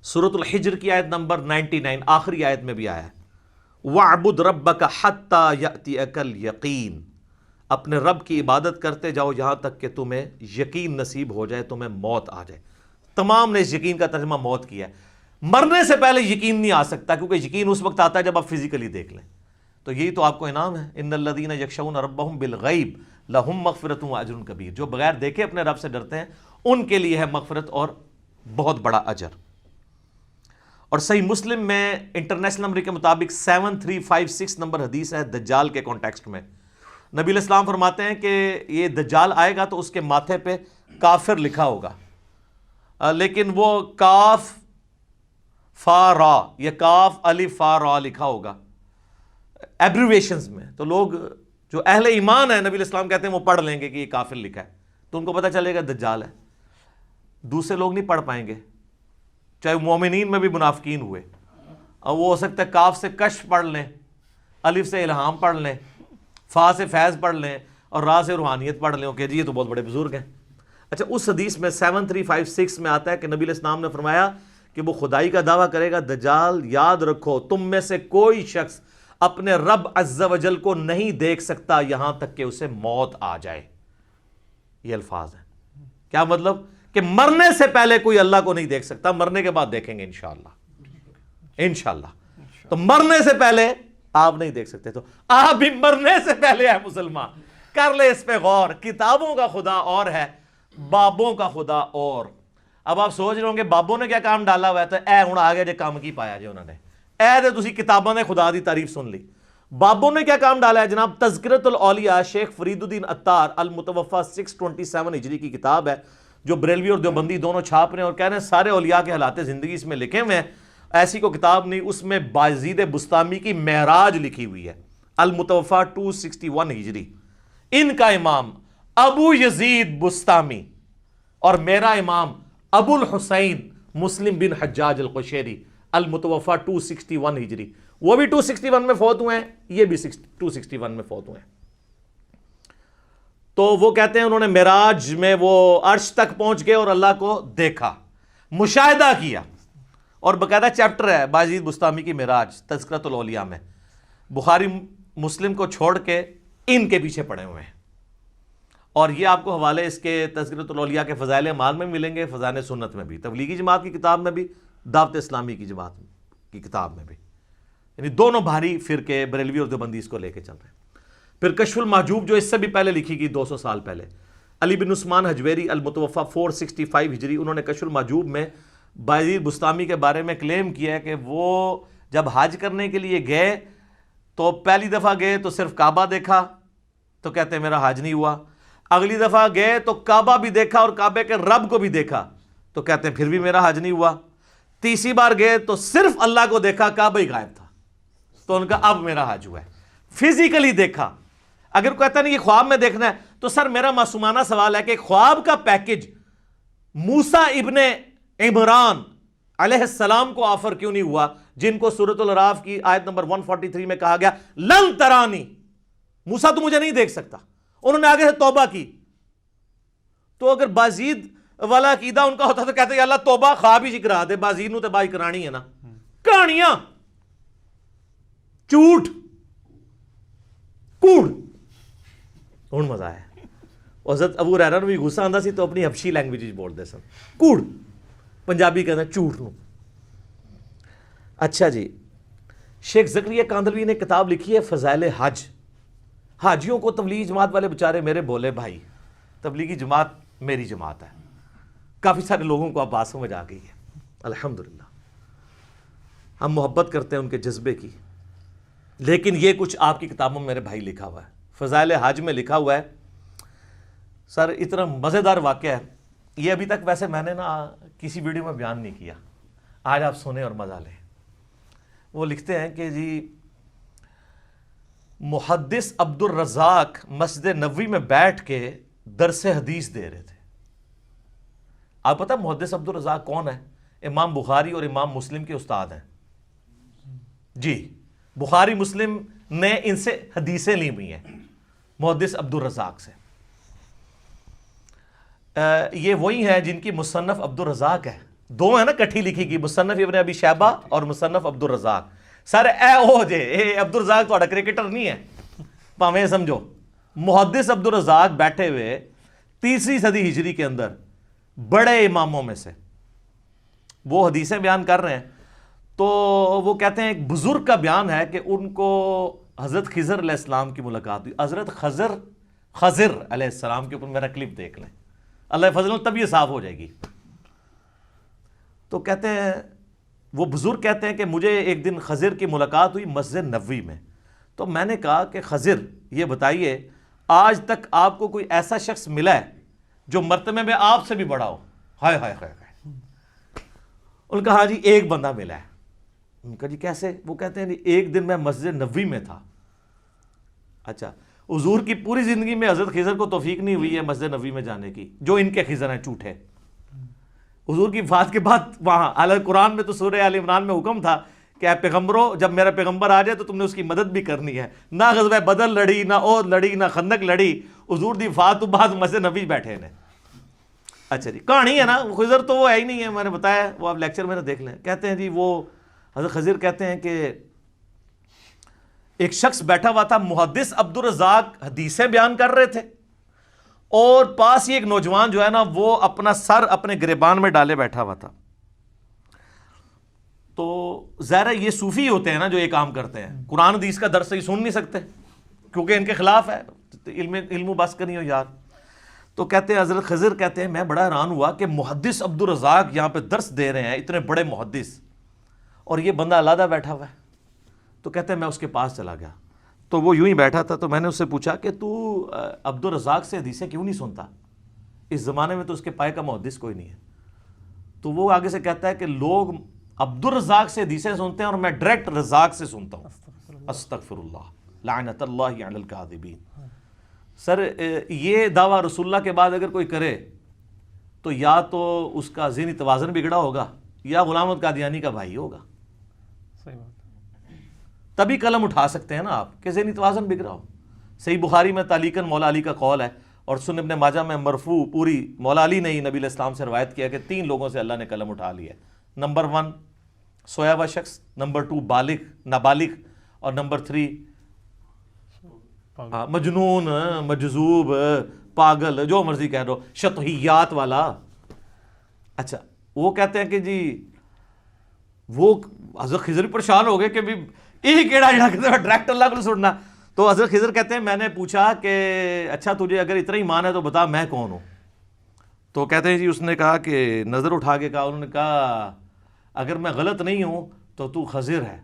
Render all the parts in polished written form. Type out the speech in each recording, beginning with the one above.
سورۃ الحجر کی آیت نمبر 99 آخری آیت میں بھی آیا ہے وَاعْبُدْ رَبَّكَ حَتَّى يَأْتِيَكَ الْيَقِينُ، اپنے رب کی عبادت کرتے جاؤ یہاں تک کہ تمہیں یقین نصیب ہو جائے، تمہیں موت آ جائے۔ تمام نے اس یقین کا ترجمہ موت کیا ہے۔ مرنے سے پہلے یقین نہیں آ سکتا، کیونکہ یقین اس وقت آتا ہے جب آپ فزیکلی دیکھ لیں۔ تو یہی تو آپ کو انعام ہے، ان الذین یخشون ربهم بالغیب لہم مغفرۃ واجر کبیر، جو بغیر دیکھے اپنے رب سے ڈرتے ہیں ان کے لیے ہے مغفرت اور بہت بڑا اجر۔ اور صحیح مسلم میں انٹرنیشنل نمبر کے مطابق 7356 نمبر حدیث ہے دجال کے کانٹیکسٹ میں۔ نبی علیہ السلام فرماتے ہیں کہ یہ دجال آئے گا تو اس کے ماتھے پہ کافر لکھا ہوگا، لیکن وہ کاف فا را یا کاف الف فا را لکھا ہوگا ایبریویشنز میں، تو لوگ جو اہل ایمان ہیں نبی علیہ السلام کہتے ہیں وہ پڑھ لیں گے کہ یہ کافر لکھا ہے، تو ان کو پتہ چلے گا دجال ہے۔ دوسرے لوگ نہیں پڑھ پائیں گے، چاہے مومنین میں بھی منافقین ہوئے، اور وہ ہو سکتا ہے کاف سے کشف پڑھ لیں، الف سے الہام پڑھ لیں، فا سے فیض پڑھ لیں، اور را سے روحانیت پڑھ لیں، کہ جی یہ تو بہت بڑے بزرگ ہیں۔ اچھا، اس حدیث میں 7356 میں آتا ہے کہ نبی علیہ السلام نے فرمایا کہ وہ خدائی کا دعویٰ کرے گا، دجال یاد رکھو تم میں سے کوئی شخص اپنے رب عز و جل کو نہیں دیکھ سکتا یہاں تک کہ اسے موت آ جائے۔ یہ الفاظ ہیں۔ کیا مطلب؟ کہ مرنے سے پہلے کوئی اللہ کو نہیں دیکھ سکتا، مرنے کے بعد دیکھیں گے انشاءاللہ، انشاءاللہ۔ تو مرنے سے پہلے آپ نہیں دیکھ سکتے، تو آپ بھی مرنے سے پہلے ہے مسلمان، کر لے اس پہ غور۔ کتابوں کا خدا اور ہے، بابوں کا خدا اور۔ اب آپ سوچ رہے ہوں گے بابوں نے کیا کام ڈالا ہوا ہے، تو اے ہوں آگے جو کام کی پایا جو انہوں نے، اے دے تسی کتابوں نے خدا دی تعریف سن لی۔ بابوں نے کیا کام ڈالا ہے جناب؟ تذکرۃ الاولیاء شیخ فرید الدین عطار المتوفی 627 ہجری کی کتاب ہے، جو بریلوی اور دیوبندی دونوں چھاپ رہے ہیں، اور کہہ رہے ہیں سارے اولیاء کے حالات زندگی اس میں لکھے ہوئے ہیں، ایسی کو کتاب نہیں۔ اس میں بایزید بسطامی کی معراج لکھی ہوئی ہے، المتوفی 261 ہجری۔ ان کا امام ابو یزید بسطامی اور میرا امام ابو الحسین مسلم بن حجاج القشیری المتوفی 261 ہجری، وہ بھی 261 میں فوت ہوئے ہیں، یہ بھی 261 میں فوت ہوئے ہیں۔ تو وہ کہتے ہیں انہوں نے معراج میں وہ عرش تک پہنچ گئے اور اللہ کو دیکھا، مشاہدہ کیا، اور باقاعدہ چیپٹر ہے بایزید بسطامی کی معراج تذکرۃ الاولیاء میں۔ بخاری مسلم کو چھوڑ کے ان کے پیچھے پڑے ہوئے ہیں، اور یہ آپ کو حوالے اس کے تذکرۃ الاولیاء کے فضائل اعمال میں ملیں گے، فضائل سنت میں بھی، تبلیغی جماعت کی کتاب میں بھی، دعوت اسلامی کی جماعت کی کتاب میں بھی، یعنی دونوں بھاری فرقے بریلوی اور دیوبندی اس کو لے کے چل رہے ہیں۔ پھر کشف المحجوب جو اس سے بھی پہلے لکھی گئی 200 سال پہلے، علی بن عثمان حجویری المتوفی 465 ہجری، انہوں نے کشف المحجوب میں بایزید بسطامی کے بارے میں کلیم کیا ہے کہ وہ جب حج کرنے کے لیے گئے تو پہلی دفعہ گئے تو صرف کعبہ دیکھا، تو کہتے ہیں میرا حج نہیں ہوا۔ اگلی دفعہ گئے تو کعبہ بھی دیکھا اور کعبے کے رب کو بھی دیکھا، تو کہتے ہیں پھر بھی میرا حج نہیں ہوا۔ تیسری بار گئے تو صرف اللہ کو دیکھا، کعبہ ہی غائب تھا، تو ان کا اب میرا حج ہوا ہے۔ فزیکلی دیکھا۔ اگر کہتا نہیں یہ خواب میں دیکھنا ہے، تو سر میرا معصومانہ سوال ہے کہ خواب کا پیکج موسیٰ ابن عمران علیہ السلام کو آفر کیوں نہیں ہوا، جن کو سورۃ الاعراف کی آیت نمبر 143 میں کہا گیا لن ترانی، موسیٰ تو مجھے نہیں دیکھ سکتا، انہوں نے آگے سے توبہ کی۔ تو اگر بازید والا عقیدہ ان کا ہوتا تو کہتے ہیں اللہ توبہ خواب ہی کرا دے، بازید نو تے بائی کرانی ہے نا، کہانیاں، جھوٹ، کوڑ۔ ہن مزہ آیا۔ حضرت ابو ہریرہ نو بھی غصہ آندا سی تو اپنی حبشی لینگویج وچ بولدے سن، کوڑ، پنجابی کہتے ہیں جھوٹ نو۔ اچھا جی، شیخ زکریا کاندلوی نے کتاب لکھی ہے فضائل حج۔ حاجیوں کو تبلیغی جماعت والے بچارے میرے بولے بھائی، تبلیغی جماعت میری جماعت ہے، کافی سارے لوگوں کو اب بات سمجھ آ گئی ہے الحمدللہ، ہم محبت کرتے ہیں ان کے جذبے کی، لیکن یہ کچھ آپ کی کتابوں میں میرے بھائی لکھا ہوا ہے۔ فضائل حج میں لکھا ہوا ہے، سر اتنا مزیدار واقعہ ہے یہ، ابھی تک ویسے میں نے نا کسی ویڈیو میں بیان نہیں کیا، آج آپ سنیں اور مزہ لیں۔ وہ لکھتے ہیں کہ جی محدث عبد الرزاق مسجد نبوی میں بیٹھ کے درس حدیث دے رہے تھے۔ آپ پتہ محدث عبد الرزاق کون ہے؟ امام بخاری اور امام مسلم کے استاد ہیں جی، بخاری مسلم نے ان سے حدیثیں لی ہوئی ہیں محدث عبد الرزاق سے۔ یہ وہی ہیں جن کی مصنف عبد الرزاق ہے، دو ہیں نا کٹھی لکھی کی، مصنف ابن ابی شیبہ اور مصنف عبد الرزاق. سر اے او جے اے عبد الرزاق تھوڑا کرکٹر نہیں ہے پاویں سمجھو. محدث عبد الرزاق بیٹھے ہوئے 3 صدی ہجری کے اندر بڑے اماموں میں سے وہ حدیثیں بیان کر رہے ہیں. تو وہ کہتے ہیں ایک بزرگ کا بیان ہے کہ ان کو حضرت خضر علیہ السلام کی ملاقات ہوئی. حضرت خضر علیہ السلام کے اوپر میرا کلپ دیکھ لیں, اللہ فضل تب یہ صاف ہو جائے گی. تو کہتے ہیں وہ بزرگ کہتے ہیں کہ مجھے ایک دن خضر کی ملاقات ہوئی مسجد نبوی میں. تو میں نے کہا کہ خضر یہ بتائیے آج تک آپ کو کوئی ایسا شخص ملا ہے جو مرتبے میں آپ سے بھی بڑا ہو؟ ہائے ہائے ہائے. ان کا ہاں جی ایک بندہ ملا ہے. ان کا جی کیسے؟ وہ کہتے ہیں جی ایک دن میں مسجد نبوی میں تھا. اچھا, حضور کی پوری زندگی میں حضرت خضر کو توفیق نہیں ہوئی ہے مسجد نبوی میں جانے کی, جو ان کے خضر ہیں جھوٹے. حضور کی وفات کے بعد وہاں حالانکہ قرآن میں تو سورہ آل عمران میں حکم تھا کہ اے پیغمبروں جب میرا پیغمبر آ جائے تو تم نے اس کی مدد بھی کرنی ہے. نہ غزوہ بدر لڑی, نہ احد لڑی, نہ خندق لڑی. حضور دی وفات تو بعد مسجد نبوی بیٹھے نے. اچھا جی کہانی ہے نا, خضر تو وہ ہے ہی نہیں ہے, میں نے بتایا, وہ آپ لیکچر میں دیکھ لیں. کہتے ہیں جی وہ حضرت خضر کہتے ہیں کہ ایک شخص بیٹھا ہوا تھا, محدث عبد الرزاق حدیثیں بیان کر رہے تھے اور پاس ہی ایک نوجوان جو ہے نا وہ اپنا سر اپنے گریبان میں ڈالے بیٹھا ہوا تھا. تو ظاہر ہے یہ صوفی ہوتے ہیں نا جو یہ کام کرتے ہیں, قرآن حدیث کا درس ہی سن نہیں سکتے کیونکہ ان کے خلاف ہے, علم و بس کرنی ہو یار. تو کہتے ہیں حضرت خضر کہتے ہیں میں بڑا حیران ہوا کہ محدث عبد الرزاق یہاں پہ درس دے رہے ہیں, اتنے بڑے محدث, اور یہ بندہ علیحدہ بیٹھا ہوا ہے. تو کہتے ہیں میں اس کے پاس چلا گیا, تو وہ یوں ہی بیٹھا تھا. تو میں نے اس سے پوچھا کہ تو عبد الرزاق سے حدیثیں کیوں نہیں سنتا, اس زمانے میں تو اس کے پائے کا محدث کوئی نہیں ہے. تو وہ آگے سے کہتا ہے کہ لوگ عبد الرزاق سے حدیثیں سنتے ہیں اور میں ڈائریکٹ رزاق سے سنتا ہوں. استغفر اللہ لعنت اللہ علی الکاذبین. سر یہ دعویٰ رسول اللہ کے بعد اگر کوئی کرے تو یا تو اس کا ذہنی توازن بگڑا ہوگا یا غلام احمد قادیانی کا بھائی ہوگا. صحیح بات. تبھی قلم اٹھا سکتے ہیں نا آپ کہ ذہنی توازن بگڑا ہو. صحیح بخاری میں تعلیقاً مولا علی کا قول ہے, اور سنن ابن ماجہ میں مرفوع پوری مولا علی نے ہی نبی علیہ السلام سے روایت کیا کہ 3 لوگوں سے اللہ نے قلم اٹھا لیا ہے. نمبر 1 سویا ہوا شخص, نمبر 2 بالغ نابالغ, اور نمبر 3 مجنون مجذوب پاگل جو مرضی کہہ دو, شطحیات والا. اچھا وہ کہتے ہیں کہ جی وہ حضرت خضر پریشان ہو گئے کہ بھی یہ کیڑا جڑا کہتے ہیں ڈائریکٹ اللہ کو سننا. تو حضرت خضر کہتے ہیں میں نے پوچھا کہ اچھا تجھے اگر اتنا ایمان ہے تو بتا میں کون ہوں. تو کہتے ہیں جی اس نے کہا کہ نظر اٹھا کے کہا, انہوں نے کہا اگر میں غلط نہیں ہوں تو خضر ہے.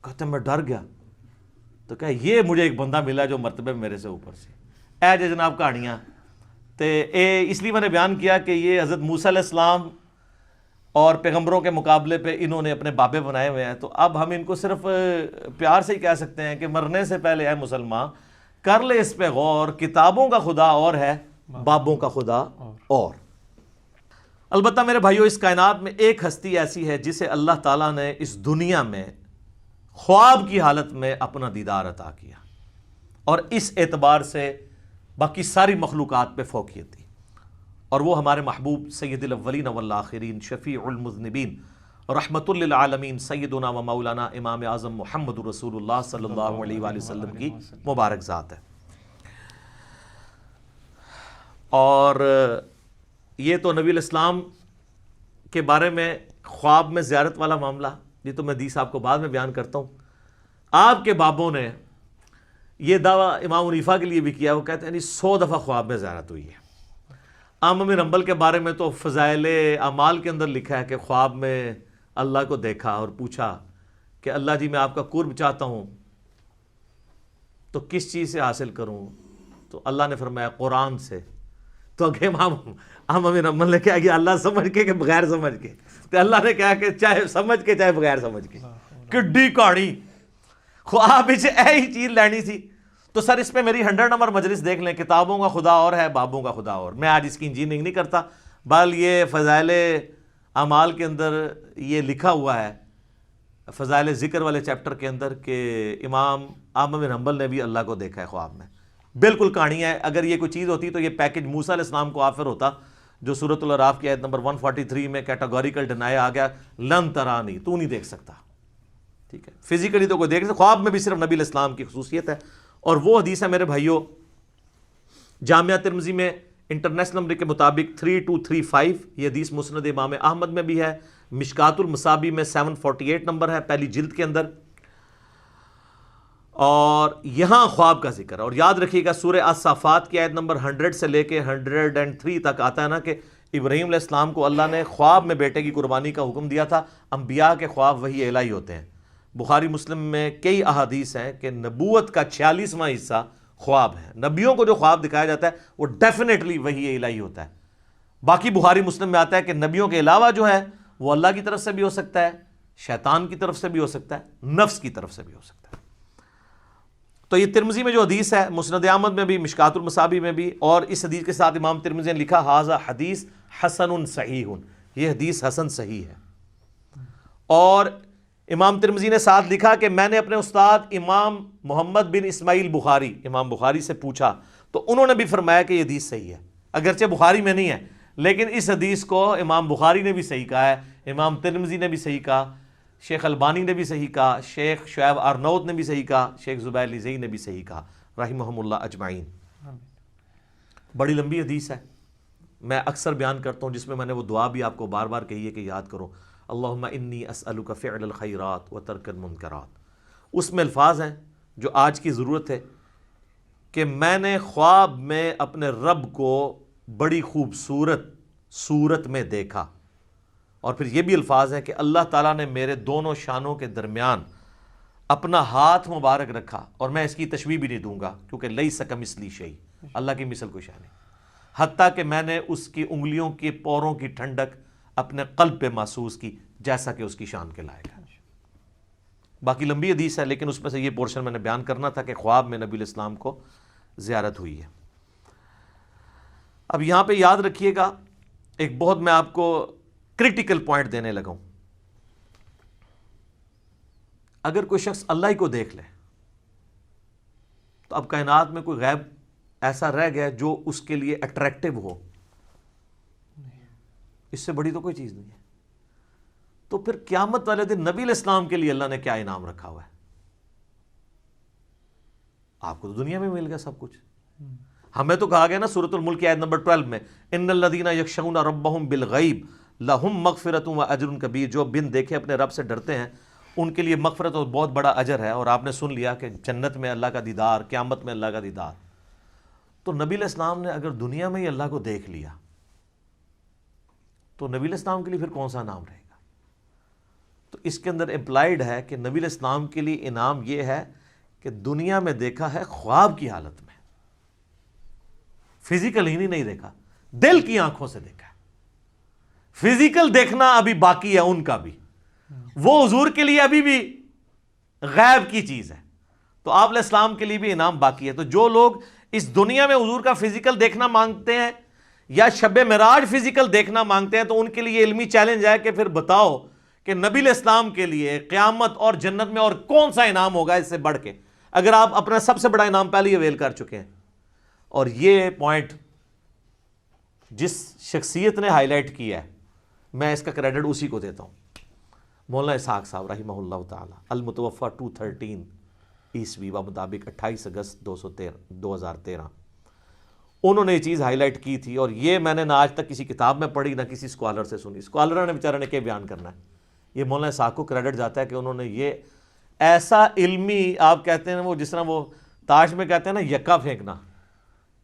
کہتے ہیں میں ڈر گیا. تو کہا یہ مجھے ایک بندہ ملا جو مرتبہ میرے سے اوپر سے. اے جے جناب کہانیاں تے اس لیے میں نے بیان کیا کہ یہ حضرت موسیٰ علیہ السلام اور پیغمبروں کے مقابلے پہ انہوں نے اپنے بابے بنائے ہوئے ہیں. تو اب ہم ان کو صرف پیار سے ہی کہہ سکتے ہیں کہ مرنے سے پہلے اے مسلمان کر لے اس پہ غور, کتابوں کا خدا اور ہے, بابوں کا خدا اور. البتہ میرے بھائیو اس کائنات میں ایک ہستی ایسی ہے جسے اللہ تعالیٰ نے اس دنیا میں خواب کی حالت میں اپنا دیدار عطا کیا, اور اس اعتبار سے باقی ساری مخلوقات پہ فوقیت دی, اور وہ ہمارے محبوب سید الاولین والآخرین شفیع المذنبین رحمت للعالمین سیدنا و مولانا امام اعظم محمد رسول اللہ صلی اللہ علیہ وآلہ وسلم کی مبارک ذات ہے. اور یہ تو نبی الاسلام کے بارے میں خواب میں زیارت والا معاملہ, یہ تو میں حدیث آپ کو بعد میں بیان کرتا ہوں. آپ کے بابوں نے یہ دعویٰ امام حنیفہ کے لیے بھی کیا, وہ کہتے ہیں 100 دفعہ خواب میں زیارت ہوئی ہے. احمد بن حنبل کے بارے میں تو فضائل اعمال کے اندر لکھا ہے کہ خواب میں اللہ کو دیکھا اور پوچھا کہ اللہ جی میں آپ کا قرب چاہتا ہوں تو کس چیز سے حاصل کروں, تو اللہ نے فرمایا قرآن سے. تو اگے امام احمد بن حنبل نے کہا کہ اللہ سمجھ کے کہ بغیر سمجھ کے, تو اللہ نے کہا کہ چاہے سمجھ کے چاہے بغیر سمجھ کے. کڈی کہانی خواب ہی چیز لینی تھی. تو سر اس پہ میری 100 نمبر مجلس دیکھ لیں, کتابوں کا خدا اور ہے, بابوں کا خدا اور. میں آج اس کی انجینئرنگ نہیں کرتا, بل یہ فضائل اعمال کے اندر یہ لکھا ہوا ہے فضائل ذکر والے چیپٹر کے اندر کہ امام احمد بن حنبل نے بھی اللہ کو دیکھا ہے خواب میں. بالکل کہانی ہے. اگر یہ کوئی چیز ہوتی تو یہ پیکج موسیٰ علیہ السلام کو آفر ہوتا, جو سورۃ الاعراف کی آیت نمبر 143 میں کیٹاگوریکل ڈینائی آ گیا، لن ترانی، تو نہیں دیکھ سکتا، ٹھیک ہے، فزیکلی تو کوئی دیکھ سکتا، خواب میں بھی صرف نبی علیہ السلام کی خصوصیت ہے۔ اور وہ حدیث ہے میرے بھائیوں جامعہ ترمذی میں انٹرنیشنل نمبر کے مطابق 3235، یہ حدیث مسند امام احمد میں بھی ہے، مشکات المصابی میں 748 نمبر ہے پہلی جلد کے اندر، اور یہاں خواب کا ذکر ہے۔ اور یاد رکھیے گا سورہ الصافات کی آیت نمبر 100 سے لے کے 103 تک آتا ہے نا کہ ابراہیم علیہ السلام کو اللہ نے خواب میں بیٹے کی قربانی کا حکم دیا تھا۔ انبیاء کے خواب وحی الہی ہوتے ہیں۔ بخاری مسلم میں کئی احادیث ہیں کہ نبوت کا 46واں حصہ خواب ہے، نبیوں کو جو خواب دکھایا جاتا ہے وہ ڈیفینیٹلی وحی الہی ہوتا ہے۔ باقی بخاری مسلم میں آتا ہے کہ نبیوں کے علاوہ جو ہے وہ اللہ کی طرف سے بھی ہو سکتا ہے، شیطان کی طرف سے بھی ہو سکتا ہے، نفس کی طرف سے بھی ہو سکتا ہے۔ تو یہ ترمذی میں جو حدیث ہے، مسند احمد میں بھی، مشکات المصابی میں بھی، اور اس حدیث کے ساتھ امام ترمذی نے لکھا ھذا حدیث حسن صحیح، یہ حدیث حسن صحیح ہے۔ اور امام ترمذی نے ساتھ لکھا کہ میں نے اپنے استاد امام محمد بن اسماعیل بخاری، امام بخاری سے پوچھا تو انہوں نے بھی فرمایا کہ یہ حدیث صحیح ہے، اگرچہ بخاری میں نہیں ہے لیکن اس حدیث کو امام بخاری نے بھی صحیح کہا ہے، امام ترمذی نے بھی صحیح کہا، شیخ البانی نے بھی صحیح کہا، شیخ شعیب ارنوت نے بھی صحیح کہا، شیخ زبیر لیزئی نے بھی صحیح کہا رحمہم اللہ اجمعین۔ بڑی لمبی حدیث ہے، میں اکثر بیان کرتا ہوں، جس میں نے وہ دعا بھی آپ کو بار بار کہی ہے کہ یاد کرو، اللہم انی اسألک فعل الخیرات و ترک المنکرات۔ اس میں الفاظ ہیں جو آج کی ضرورت ہے کہ میں نے خواب میں اپنے رب کو بڑی خوبصورت صورت میں دیکھا، اور پھر یہ بھی الفاظ ہیں کہ اللہ تعالیٰ نے میرے دونوں شانوں کے درمیان اپنا ہاتھ مبارک رکھا، اور میں اس کی تشبیہ بھی نہیں دوں گا کیونکہ لیس کمثلہ شیء، اللہ کی مثل کوئی شے نہیں، حتیٰ کہ میں نے اس کی انگلیوں کے پوروں کی ٹھنڈک اپنے قلب پہ محسوس کی جیسا کہ اس کی شان کے لائق ہے۔ باقی لمبی حدیث ہے لیکن اس میں سے یہ پورشن میں نے بیان کرنا تھا کہ خواب میں نبی علیہ السلام کو زیارت ہوئی ہے۔ اب یہاں پہ یاد رکھیے گا ایک بہت میں آپ کو کریٹیکل پوائنٹ دینے لگا ہوں، اگر کوئی شخص اللہ ہی کو دیکھ لے تو اب کائنات میں کوئی غیب ایسا رہ گیا جو اس کے لیے اٹریکٹیو ہو، اس سے بڑی تو کوئی چیز نہیں ہے۔ تو پھر قیامت والے دن نبی علیہ السلام کے لیے اللہ نے کیا انعام رکھا ہوا ہے؟ آپ کو تو دنیا میں مل گیا سب کچھ، ہمیں تو کہا گیا نا سورۃ الملک کی آیت نمبر 12 میں ان الذین یخشون ربہم بالغیب لہم مغفرۃ و اجر کبیر، جو بن دیکھے اپنے رب سے ڈرتے ہیں ان کے لیے مغفرت اور بہت بڑا اجر ہے۔ اور آپ نے سن لیا کہ جنت میں اللہ کا دیدار، قیامت میں اللہ کا دیدار۔ تو نبی علیہ السلام نے اگر دنیا میں ہی اللہ کو دیکھ لیا تو نبی علیہ السلام کے لیے پھر کون سا انعام رہے گا؟ تو اس کے اندر امپلائیڈ ہے کہ نبی علیہ السلام کے لیے انعام یہ ہے کہ دنیا میں دیکھا ہے خواب کی حالت میں، فزیکل ہی نہیں دیکھا، دل کی آنکھوں سے دیکھا ہے۔ فزیکل دیکھنا ابھی باقی ہے ان کا بھی، وہ حضور کے لیے ابھی بھی غیب کی چیز ہے، تو آپ علیہ السلام کے لیے بھی انعام باقی ہے۔ تو جو لوگ اس دنیا میں حضور کا فزیکل دیکھنا مانگتے ہیں یا شب معراج فزیکل دیکھنا مانگتے ہیں تو ان کے لیے علمی چیلنج ہے کہ پھر بتاؤ کہ نبی علیہ السلام کے لیے قیامت اور جنت میں اور کون سا انعام ہوگا اس سے بڑھ کے، اگر آپ اپنا سب سے بڑا انعام پہلے ہی اویل کر چکے ہیں۔ اور یہ پوائنٹ جس شخصیت نے ہائی لائٹ کیا ہے میں اس کا کریڈٹ اسی کو دیتا ہوں، مولانا اسحاق صاحب رحمہ اللہ تعالی، المتوفی 213 عیسوی مطابق 28 اگست 2013، انہوں نے یہ چیز ہائی لائٹ کی تھی، اور یہ میں نے نہ آج تک کسی کتاب میں پڑھی نہ کسی اسکالر سے سنی۔ اسکالر نے بیچارے نے کیا بیان کرنا ہے، یہ مولانا اسحاق کو کریڈٹ جاتا ہے کہ انہوں نے یہ ایسا علمی، آپ کہتے ہیں وہ جس طرح وہ تاش میں کہتے ہیں نا یکا پھینکنا،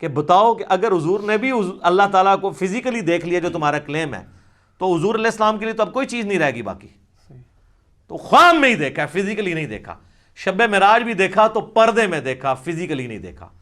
کہ بتاؤ کہ اگر حضور نے بھی اللہ تعالیٰ کو فزیکلی دیکھ لیا جو تمہارا کلیم ہے تو حضور علیہ السلام کے لیے تو اب کوئی چیز نہیں رہے گی باقی۔ تو خواب میں ہی دیکھا، فزیکلی نہیں دیکھا، شب معراج بھی دیکھا تو پردے میں دیکھا، فزیکلی نہیں دیکھا۔